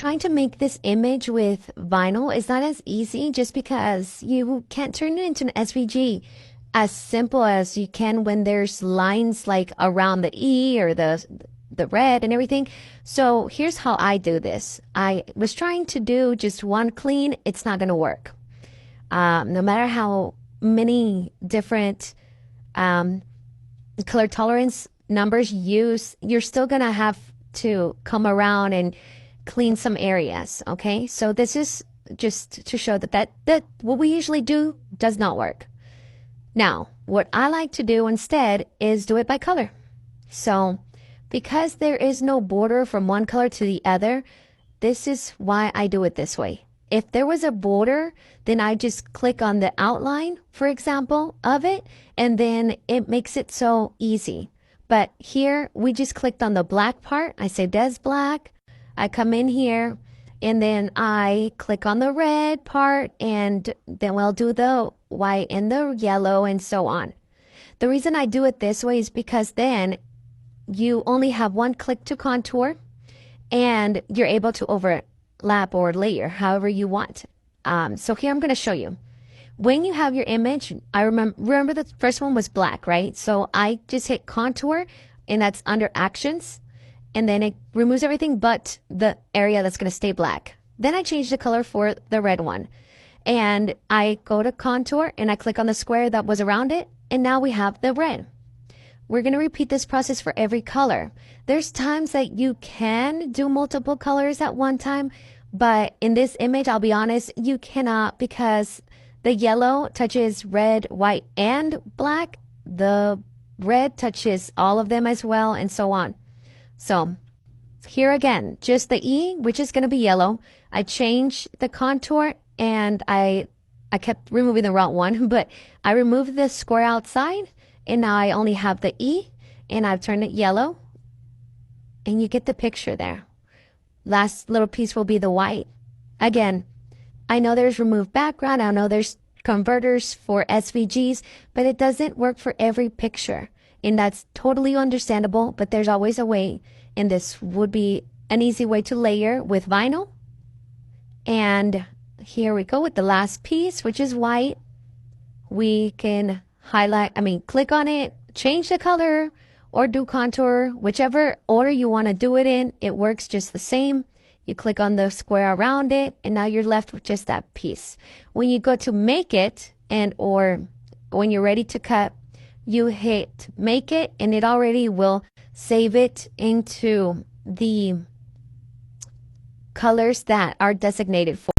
trying to make this image with vinyl is not as easy just because you can't turn it into an SVG as simple as you can when there's lines like around the E or the red and everything. So here's how I do this. I was trying to do just one clean. It's not going to work. No matter how many different color tolerance numbers you use, you're still going to have to come around and clean some areas. Okay, so this is just to show that what we usually do does not work. Now, what I like to do instead is do it by color. So because there is no border from one color to the other, this is why I do it this way. If there was a border, then I just click on the outline, for example, of it, and then it makes it so easy. But here, we just clicked on the black part. I say Des Black. I come in here, and then I click on the red part, and then we'll do the white and the yellow and so on. The reason I do it this way is because then you only have one click to contour, and you're able to overlap or layer however you want. So here I'm going to show you. When you have your image, I remember the first one was black, right? So I just hit contour, and that's under actions, and then it removes everything but the area that's going to stay black. Then I change the color for the red one, and I go to contour, and I click on the square that was around it, and now we have the red. We're going to repeat this process for every color. There's times that you can do multiple colors at one time, but in this image, I'll be honest, you cannot, because the yellow touches red, white, and black. The red touches all of them as well, and so on. So here again, just the E, which is going to be yellow. I change the contour, and I kept removing the wrong one, but I removed the square outside, and now I only have the E, and I've turned it yellow, and you get the picture there. Last little piece will be the white. Again, I know there's remove background. I know there's converters for SVGs, but it doesn't work for every picture. And that's totally understandable, but there's always a way. And this would be an easy way to layer with vinyl. And here we go with the last piece, which is white. We can click on it, change the color, or do contour, whichever order you want to do it in. It works just the same. You click on the square around it, and now you're left with just that piece. When you go to make it, or when you're ready to cut, you hit make it, and it already will save it into the colors that are designated for